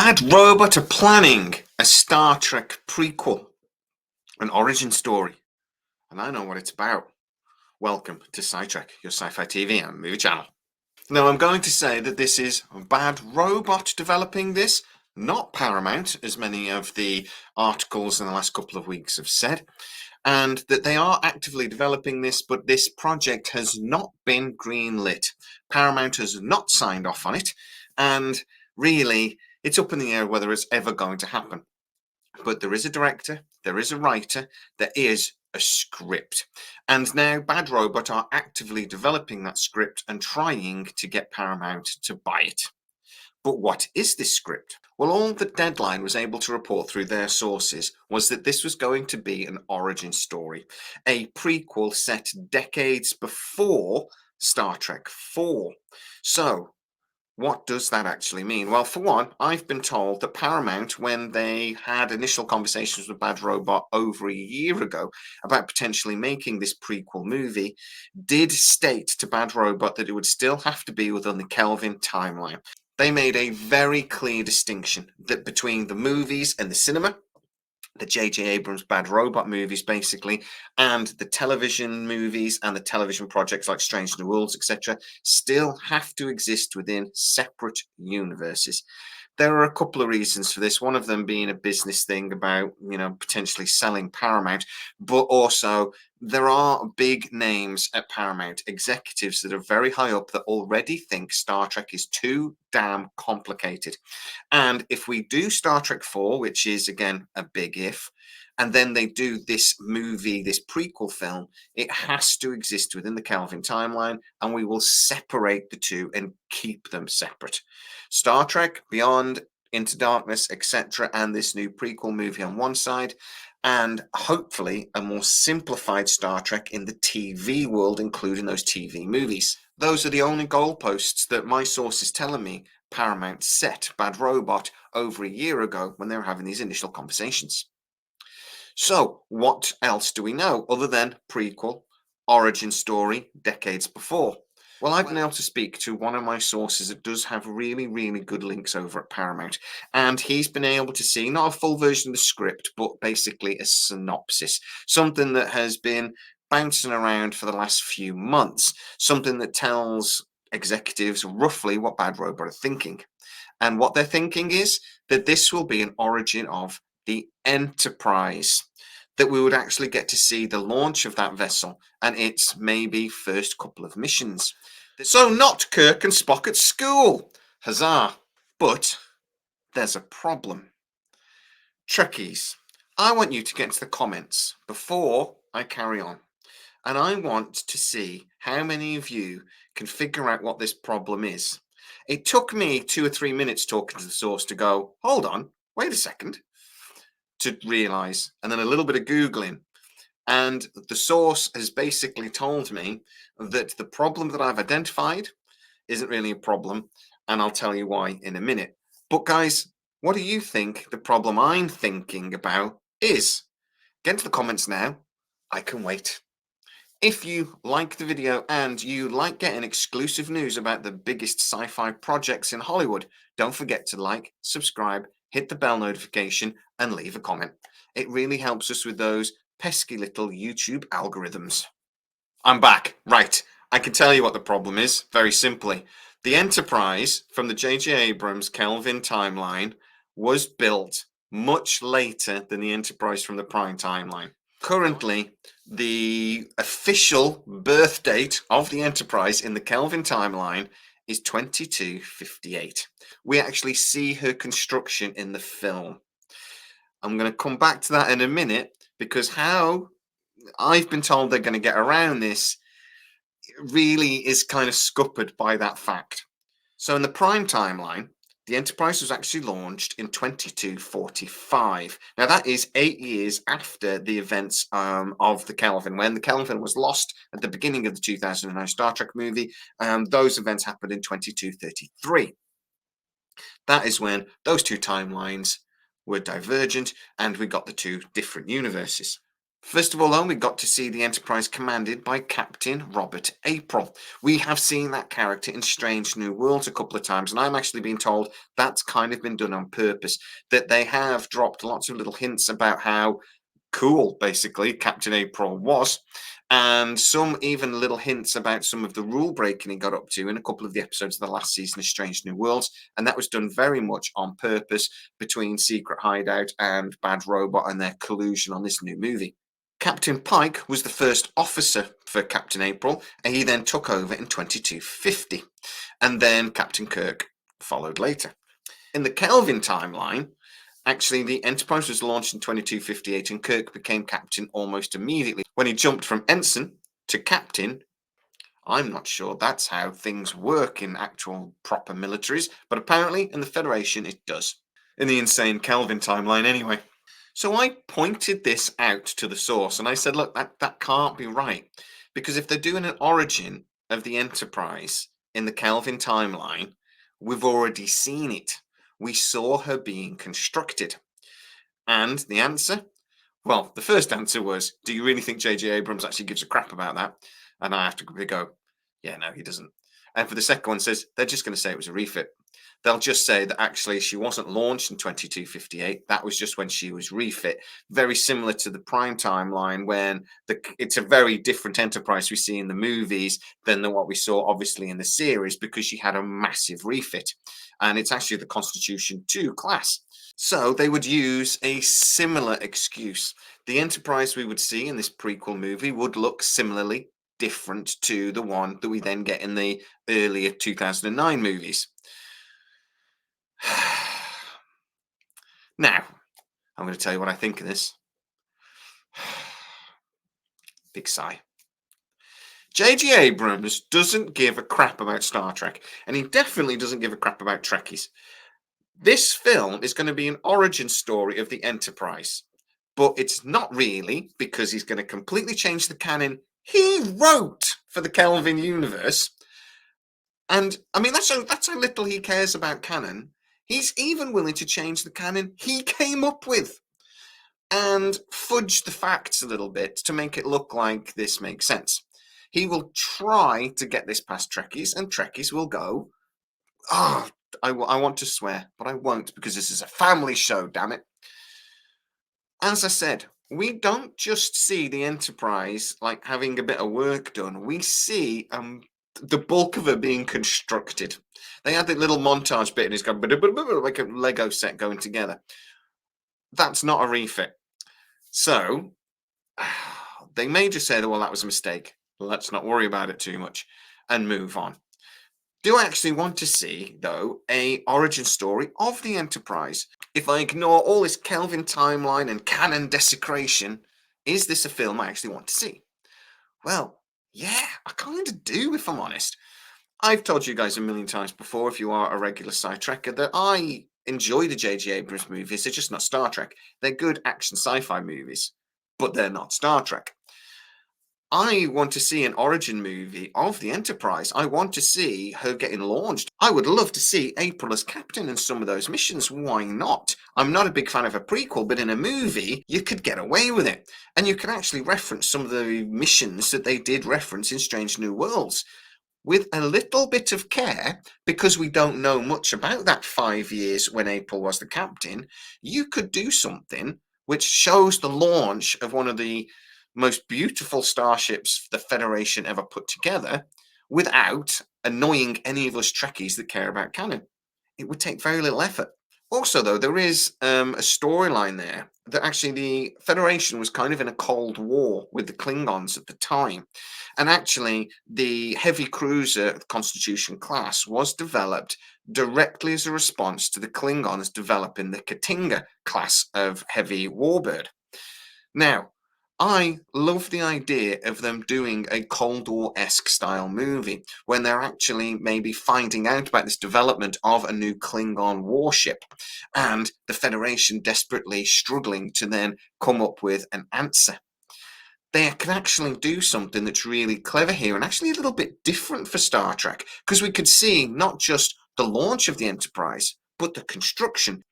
Bad Robot are planning a Star Trek prequel, an origin story, and I know what it's about. Welcome to SciTrek, your sci-fi TV and movie channel. Now, I'm going to say that this is Bad Robot developing this, not Paramount, as many of the articles in the last couple of weeks have said, and that they are actively developing this, but this project has not been greenlit. Paramount has not signed off on it, and really, it's up in the air whether it's ever going to happen. But there is a director, there is a writer, there is a script. And now Bad Robot are actively developing that script and trying to get Paramount to buy it. But what is this script? Well, all the Deadline was able to report through their sources was that this was going to be an origin story, a prequel set decades before Star Trek 4. So, what does that actually mean? Well, for one, I've been told that Paramount, when they had initial conversations with Bad Robot over a year ago about potentially making this prequel movie, did state to Bad Robot that it would still have to be within the Kelvin timeline. They made a very clear distinction that between the movies and the cinema, the J.J. Abrams Bad Robot movies, basically, and the television movies and the television projects like Strange New Worlds, etc., still have to exist within separate universes. There are a couple of reasons for this, one of them being a business thing about, potentially selling Paramount, but also there are big names at Paramount, executives that are very high up that already think Star Trek is too damn complicated. And if we do Star Trek 4, which is, again, a big if, and then they do this movie, this prequel film, it has to exist within the Kelvin timeline, and we will separate the two and keep them separate. Star Trek, Beyond, Into Darkness, etc., and this new prequel movie on one side, and hopefully a more simplified Star Trek in the TV world, including those TV movies. Those are the only goalposts that my source is telling me Paramount set Bad Robot over a year ago when they were having these initial conversations. So, what else do we know other than prequel, origin story, decades before? Well, I've been able to speak to one of my sources that does have really, really good links over at Paramount, and he's been able to see not a full version of the script, but basically a synopsis, something that has been bouncing around for the last few months, something that tells executives roughly what Bad Robot are thinking. And what they're thinking is that this will be an origin of the Enterprise, that we would actually get to see the launch of that vessel and its maybe first couple of missions. So not Kirk and Spock at school. Huzzah. But there's a problem. Trekkies, I want you to get into the comments before I carry on. And I want to see how many of you can figure out what this problem is. It took me 2 or 3 minutes talking to the source to go, hold on, wait a second, to realise, and then a little bit of Googling. And the source has basically told me that the problem that I've identified isn't really a problem, and I'll tell you why in a minute. But guys, what do you think the problem I'm thinking about is? Get into the comments now. I can wait. If you like the video and you like getting exclusive news about the biggest sci-fi projects in Hollywood, don't forget to like, subscribe, hit the bell notification, and leave a comment. It really helps us with those pesky little YouTube algorithms. I'm back. Right. I can tell you what the problem is, very simply. The Enterprise from the J.J. Abrams Kelvin timeline was built much later than the Enterprise from the Prime timeline. Currently, the official birth date of the Enterprise in the Kelvin timeline is 2258. We actually see her construction in the film. I'm going to come back to that in a minute, because how I've been told they're going to get around this really is kind of scuppered by that fact. So in the Prime timeline, the Enterprise was actually launched in 2245. Now, that is 8 years after the events of the Kelvin. When the Kelvin was lost at the beginning of the 2009 Star Trek movie, those events happened in 2233. That is when those two timelines were divergent and we got the two different universes. First of all, though, we got to see the Enterprise commanded by Captain Robert April. We have seen that character in Strange New Worlds a couple of times, and I'm actually being told that's kind of been done on purpose, that they have dropped lots of little hints about how cool, basically, Captain April was, and some even little hints about some of the rule breaking he got up to in a couple of the episodes of the last season of Strange New Worlds, and that was done very much on purpose between Secret Hideout and Bad Robot and their collusion on this new movie. Captain Pike was the first officer for Captain April, and he then took over in 2250, and then Captain Kirk followed later. In the Kelvin timeline, actually, the Enterprise was launched in 2258, and Kirk became captain almost immediately. When he jumped from ensign to captain, I'm not sure that's how things work in actual proper militaries, but apparently in the Federation it does. In the insane Kelvin timeline, anyway. So I pointed this out to the source, and I said, look, that can't be right. Because if they're doing an origin of the Enterprise in the Kelvin timeline, we've already seen it. We saw her being constructed. And the answer? Well, the first answer was, do you really think J.J. Abrams actually gives a crap about that? And I have to go, yeah, no, he doesn't. And for the second one says, they're just going to say it was a refit. They'll just say that actually she wasn't launched in 2258. That was just when she was refit. Very similar to the Prime timeline, when it's a very different Enterprise we see in the movies than what we saw, obviously, in the series, because she had a massive refit. And it's actually the Constitution 2 class. So they would use a similar excuse. The Enterprise we would see in this prequel movie would look similarly different to the one that we then get in the earlier 2009 movies. Now, I'm going to tell you what I think of this. Big sigh. J.J. Abrams doesn't give a crap about Star Trek, and he definitely doesn't give a crap about Trekkies. This film is going to be an origin story of the Enterprise, but it's not really, because he's going to completely change the canon he wrote for the Kelvin universe. And I mean, that's how little he cares about canon. He's even willing to change the canon he came up with and fudge the facts a little bit to make it look like this makes sense. He will try to get this past Trekkies, and Trekkies will go, oh, I want to swear, but I won't, because this is a family show, damn it. As I said, we don't just see the Enterprise like having a bit of work done. We see the bulk of it being constructed. They had the little montage bit, and it's going like a Lego set going together. That's not a refit. So they may just say, well, that was a mistake. Let's not worry about it too much and move on. Do I actually want to see, though, a origin story of the Enterprise? If I ignore all this Kelvin timeline and canon desecration, is this a film I actually want to see? Well, yeah, I kind of do, if I'm honest. I've told you guys a million times before, if you are a regular SciTrekker, that I enjoy the J.J. Abrams movies. They're just not Star Trek. They're good action sci-fi movies, but they're not Star Trek. I want to see an origin movie of the Enterprise. I want to see her getting launched. I would love to see April as captain in some of those missions. Why not? I'm not a big fan of a prequel, but in a movie, you could get away with it. And you can actually reference some of the missions that they did reference in Strange New Worlds. With a little bit of care, because we don't know much about that 5 years when April was the captain, you could do something which shows the launch of one of the most beautiful starships the Federation ever put together without annoying any of us Trekkies that care about canon. It would take very little effort. Also, though, there is a storyline there that actually the Federation was kind of in a Cold War with the Klingons at the time. And actually, the heavy cruiser Constitution class was developed directly as a response to the Klingons developing the Katinga class of heavy warbird. Now, I love the idea of them doing a Cold War-esque style movie when they're actually maybe finding out about this development of a new Klingon warship and the Federation desperately struggling to then come up with an answer. They can actually do something that's really clever here and actually a little bit different for Star Trek, because we could see not just the launch of the Enterprise, but the construction.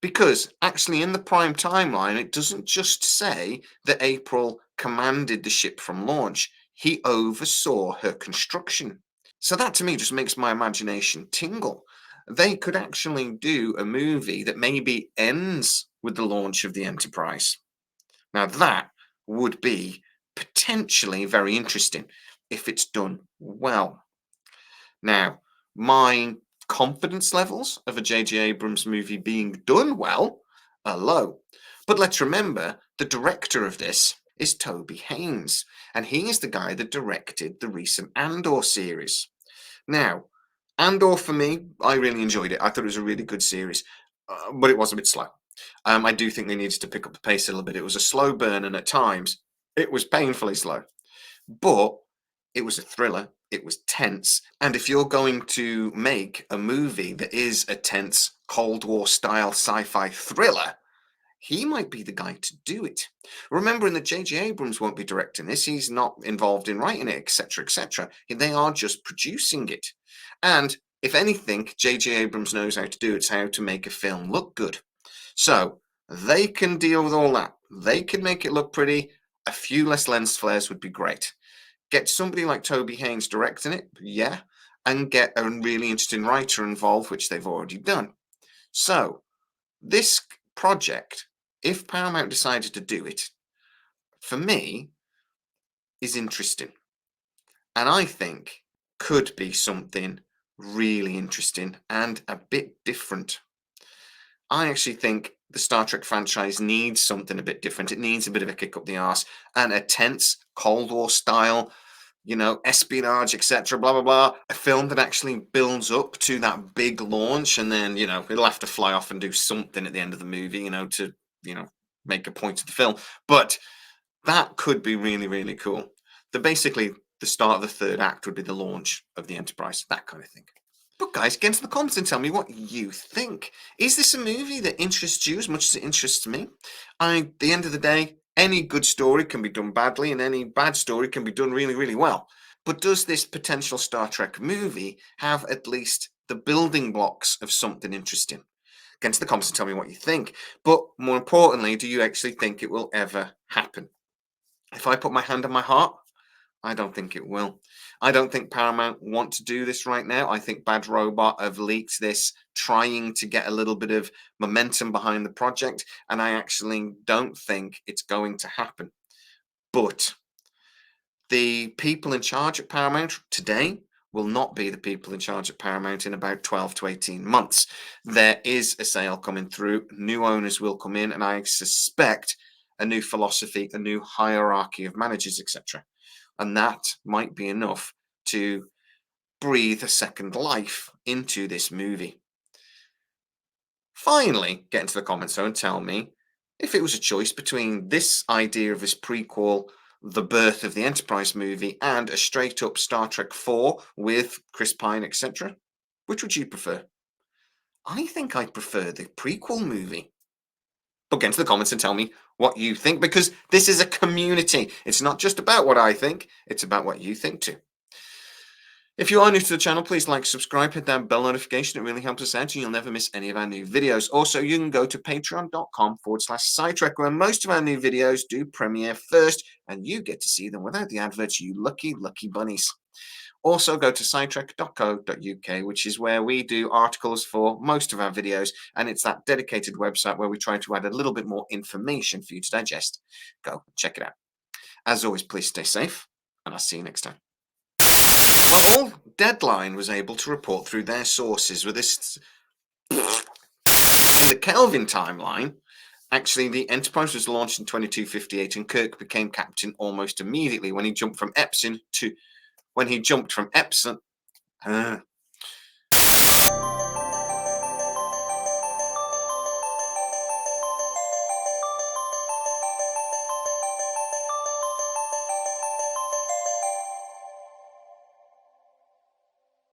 Because actually, in the Prime timeline, it doesn't just say that April commanded the ship from launch, he oversaw her construction. So that to me just makes my imagination tingle. They could actually do a movie that maybe ends with the launch of the Enterprise. Now, that would be potentially very interesting if it's done well. Now, my confidence levels of a J.J. Abrams movie being done well are low. But let's remember the director of this is Toby Haynes, and he is the guy that directed the recent Andor series. Now, Andor for me, I really enjoyed it. I thought it was a really good series, but it was a bit slow. I do think they needed to pick up the pace a little bit. It was a slow burn, and at times it was painfully slow. But it was a thriller, it was tense, and if you're going to make a movie that is a tense Cold War style sci-fi thriller, he might be the guy to do it. Remembering that J.J. Abrams won't be directing this, he's not involved in writing it, etc., etc. They are just producing it. And if anything, J.J. Abrams knows how to do it's how to make a film look good. So they can deal with all that. They can make it look pretty. A few less lens flares would be great. Get somebody like Toby Haynes directing it, yeah, and get a really interesting writer involved, which they've already done. So this project, if Paramount decided to do it, for me, is interesting. And I think could be something really interesting and a bit different. I actually think the Star Trek franchise needs something a bit different. It needs a bit of a kick up the arse and a tense Cold War style, espionage, etc., blah, blah, blah. A film that actually builds up to that big launch and then, it'll have to fly off and do something at the end of the movie, to, make a point of the film. But that could be really, really cool. Basically, the start of the third act would be the launch of the Enterprise, that kind of thing. But guys, get into the comments and tell me what you think. Is this a movie that interests you as much as it interests me? At the end of the day, any good story can be done badly and any bad story can be done really, really well. But does this potential Star Trek movie have at least the building blocks of something interesting? Get into the comments and tell me what you think. But more importantly, do you actually think it will ever happen? If I put my hand on my heart, I don't think it will. I don't think Paramount want to do this right now. I think Bad Robot have leaked this, trying to get a little bit of momentum behind the project, and I actually don't think it's going to happen. But the people in charge at Paramount today will not be the people in charge at Paramount in about 12 to 18 months. There is a sale coming through, new owners will come in, and I suspect a new philosophy, a new hierarchy of managers, etc. And that might be enough to breathe a second life into this movie. Finally, get into the comments though and tell me if it was a choice between this idea of this prequel, the birth of the Enterprise movie, and a straight up Star Trek 4 with Chris Pine, etc. Which would you prefer? I think I prefer the prequel movie. But get into the comments and tell me what you think, because this is a community. It's not just about what I think, it's about what you think too. If you are new to the channel, please like, subscribe, hit that bell notification. It really helps us out and you'll never miss any of our new videos. Also, you can go to patreon.com/SciTrek, where most of our new videos do premiere first and you get to see them without the adverts, you lucky, lucky bunnies. Also, go to scitrek.co.uk, which is where we do articles for most of our videos, and it's that dedicated website where we try to add a little bit more information for you to digest. Go check it out. As always, please stay safe, and I'll see you next time. Well, Deadline was able to report through their sources with this. In the Kelvin timeline, actually, the Enterprise was launched in 2258, and Kirk became captain almost immediately when he jumped from Epson to.